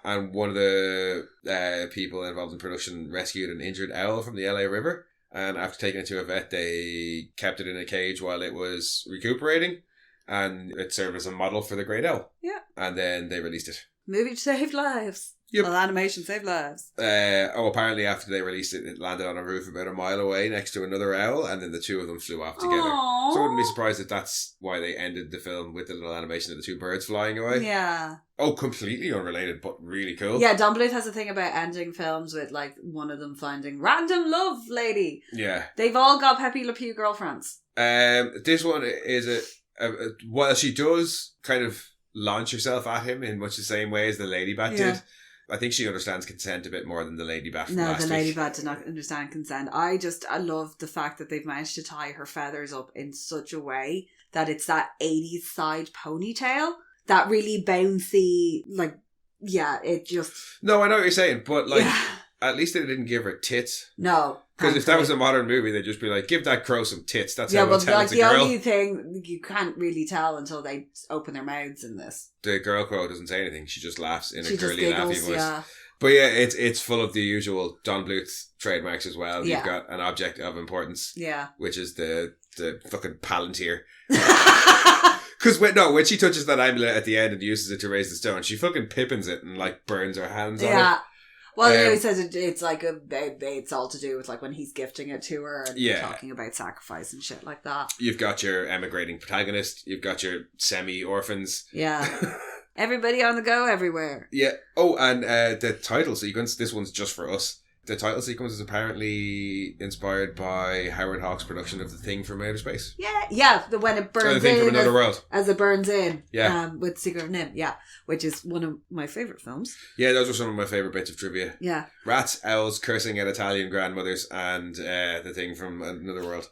And one of the people involved in production rescued an injured owl from the LA River. And after taking it to a vet, they kept it in a cage while it was recuperating. And it served as a model for the great owl. Yeah. And then they released it. Movie saved lives. Yep. Well, animation saved lives. Apparently after they released it, it landed on a roof about a mile away next to another owl. And then the two of them flew off together. Aww. So I wouldn't be surprised if that's why they ended the film with the little animation of the two birds flying away. Yeah. Oh, completely unrelated, but really cool. Yeah, Don Bluth has a thing about ending films with like one of them finding random love lady. Yeah. They've all got Pepe Le Pew girlfriends. This one is while she does kind of launch herself at him in much the same way as the lady bat did. I think she understands consent a bit more than the lady bat from last week. No, the lady bat did not understand consent. I love the fact that they've managed to tie her feathers up in such a way that it's that 80s side ponytail. That really bouncy, like, yeah, it just... No, I know what you're saying, but, like, at least they didn't give her tits. No. Because if that was a modern movie, they'd just be like, give that crow some tits. That's how we'll tell like, it's a girl. the only thing, you can't really tell until they open their mouths in this. The girl crow doesn't say anything. She just laughs in a girly, laughy voice. Yeah. But yeah, it's full of the usual Don Bluth trademarks as well. You've got an object of importance. Yeah. Which is the fucking palantir. Because when she touches that amulet at the end and uses it to raise the stone, she fucking pippins it and like burns her hands on it. Yeah. Well, he says it's like it's all to do with like when he's gifting it to her and talking about sacrifice and shit like that. You've got your emigrating protagonist. You've got your semi-orphans. Yeah. Everybody on the go everywhere. Yeah. Oh, and the title sequence, this one's just for us. The title sequence is apparently inspired by Howard Hawks' production of The Thing from Outer Space. Yeah, when it burns The Thing in from Another World. As it burns in. Yeah. With Secret of NIMH, which is one of my favourite films. Yeah, those are some of my favourite bits of trivia. Yeah. Rats, owls, cursing at Italian grandmothers, and The Thing from Another World.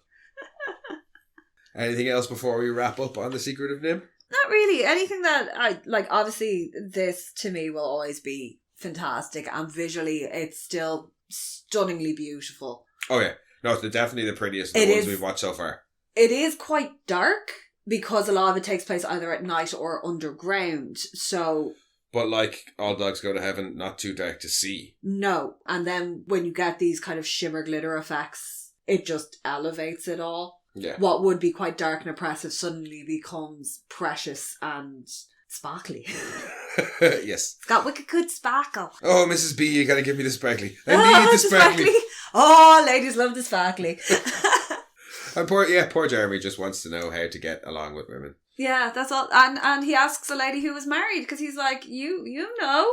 Anything else before we wrap up on The Secret of NIMH? Not really. Anything that I like, obviously, this to me will always be fantastic, and visually it's still stunningly beautiful. Oh yeah, no, it's definitely the prettiest of the ones we've watched so far. It is quite dark because a lot of it takes place either at night or underground. So, but like All Dogs Go to Heaven, not too dark to see. No, and then when you get these kind of shimmer glitter effects, it just elevates it all. Yeah, what would be quite dark and oppressive suddenly becomes precious and sparkly. Yes. It's got wicked good sparkle. Oh, Mrs. B, you gotta give me the sparkly. I need the sparkly. Oh, ladies love the sparkly. And poor Jeremy just wants to know how to get along with women. Yeah, that's all. And he asks a lady who was married because he's like, you know.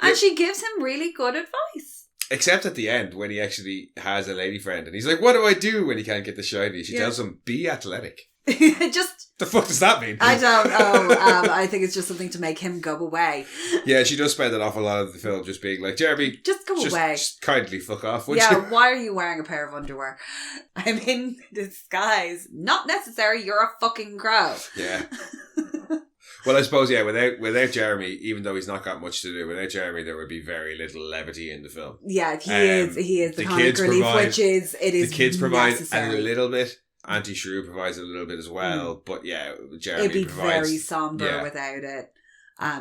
And she gives him really good advice. Except at the end when he actually has a lady friend and he's like, what do I do when he can't get the shiny? She tells him, be athletic. Just the fuck does that mean? I don't know. I think it's just something to make him go away. Yeah, she does spend an awful lot of the film just being like, Jeremy, just go away. Just kindly fuck off, would you? Why are you wearing a pair of underwear? I'm in disguise. Not necessary, you're a fucking crow. Yeah. Well, I suppose, without Jeremy, even though he's not got much to do, without Jeremy, there would be very little levity in the film. Yeah, he is the comic relief, which is, it is the kids necessary. provide a little bit. Auntie Shrew provides a little bit as well, but yeah, Jeremy it'd be provides... very somber without it.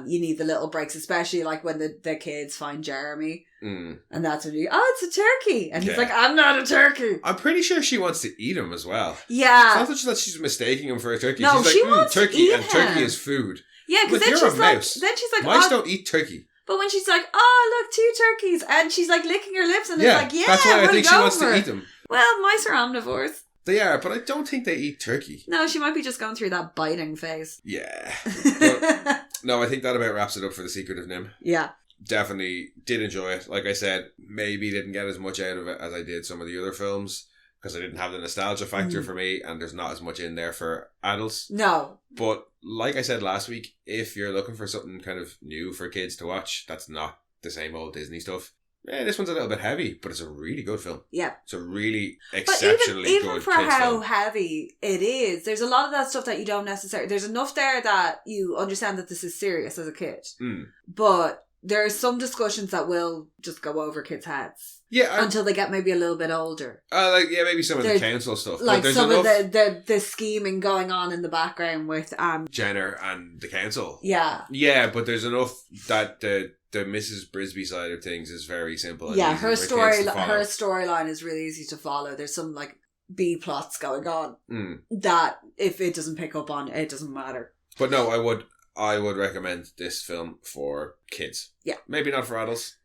You need the little breaks, especially like when the kids find Jeremy. Mm. And that's when it's a turkey. And he's like, I'm not a turkey. I'm pretty sure she wants to eat him as well. Yeah. It's not just that she's mistaking him for a turkey. No, she's she like, wants turkey, to eat and him. turkey is food. Yeah, because then she's like, mice don't eat turkey. But when she's like, oh, look, 2 turkeys. And she's like licking her lips and it's like, yeah, that's why I think she wants to eat them. Well, mice are omnivores. They are, but I don't think they eat turkey. No, she might be just going through that biting phase. Yeah. But, no, I think that about wraps it up for The Secret of NIMH. Yeah. Definitely did enjoy it. Like I said, maybe didn't get as much out of it as I did some of the other films because I didn't have the nostalgia factor for me, and there's not as much in there for adults. No. But like I said last week, if you're looking for something kind of new for kids to watch, that's not the same old Disney stuff. Yeah, this one's a little bit heavy, but it's a really good film. Yeah. It's a really exceptionally good even for kids how film. heavy it is, there's a lot of that stuff that you don't necessarily... There's enough there that you understand that this is serious as a kid. Mm. But there are some discussions that will just go over kids' heads. Yeah. Until they get maybe a little bit older. Maybe some of the council stuff. Like but some of the scheming going on in the background with... Jenner and the council. Yeah. Yeah, but there's enough that the Mrs. Brisby side of things is very simple. Yeah, her storyline is really easy to follow. There's some like B plots going on that if it doesn't pick up on, it doesn't matter. But no, I would recommend this film for kids. Yeah. Maybe not for adults,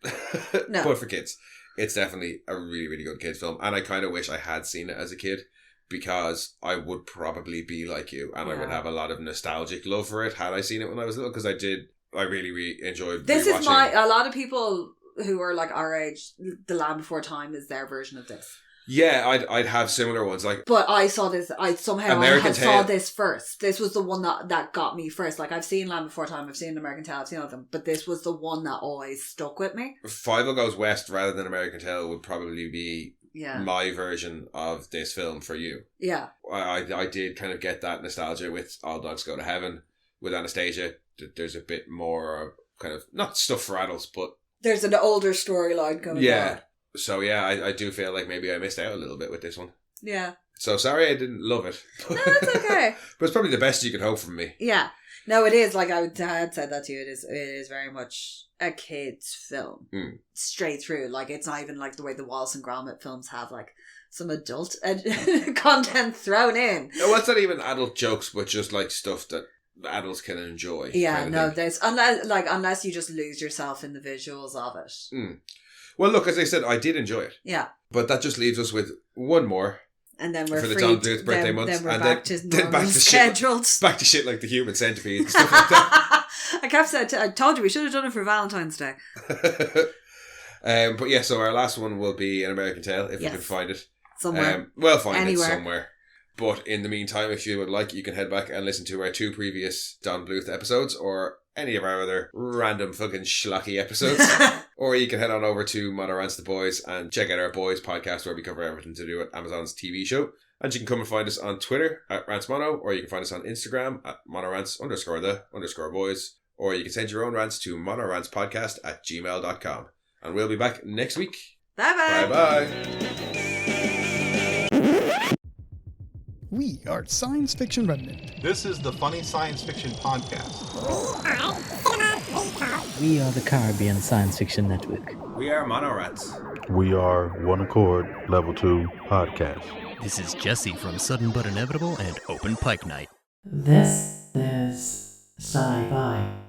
no. But for kids. It's definitely a really, really good kids film. And I kind of wish I had seen it as a kid because I would probably be like you and I would have a lot of nostalgic love for it had I seen it when I was little because I really, really enjoyed this rewatching. Is a lot of people who are like our age, The Land Before Time is their version of this. Yeah, I'd have similar ones. But I saw this, I saw this first. This was the one that got me first. Like, I've seen Land Before Time, I've seen American Tail, I've seen all of them, but this was the one that always stuck with me. Five Goes West rather than American Tail would probably be yeah. my version of this film for you. Yeah. I did kind of get that nostalgia with All Dogs Go to Heaven. With Anastasia, there's a bit more kind of, not stuff for adults, but... There's an older storyline going on. So yeah, I do feel like maybe I missed out a little bit with this one. Yeah. So sorry I didn't love it. No, it's okay. But it's probably the best you could hope from me. Yeah. No, it is. Like I had said that to you. It is very much a kid's film. Straight through. Like it's not even like the way the Wallace and Gromit films have like some adult content thrown in. No, well, it's not even adult jokes, but just like stuff that adults can enjoy. Yeah, no, there's unless you just lose yourself in the visuals of it. Well, look, as I said, I did enjoy it. Yeah. But that just leaves us with one more. And then we're for the Don Bluth birthday month. Then we're and back to normal scheduled. Back to shit like the Human Centipede and stuff like that. I told you we should have done it for Valentine's Day. But yeah, so our last one will be An American Tail, if we can find it. Somewhere. We'll find it somewhere. But in the meantime, if you would like, you can head back and listen to our 2 previous Don Bluth episodes or any of our other random fucking schlocky episodes. Or you can head on over to Mono Rants the Boys and check out our Boys podcast where we cover everything to do with Amazon's TV show. And you can come and find us on Twitter at RantsMono, or you can find us on Instagram at monorants_the_boys, or you can send your own rants to monorantspodcast@gmail.com. And we'll be back next week. Bye-bye. Bye-bye. We are Science Fiction Remnant. This is the Funny Science Fiction Podcast. We are the Caribbean Science Fiction Network. We are Mono Rants. We are One Accord Level 2 Podcast. This is Jesse from Sudden But Inevitable and Open Pike Night. This is Sci-Fi.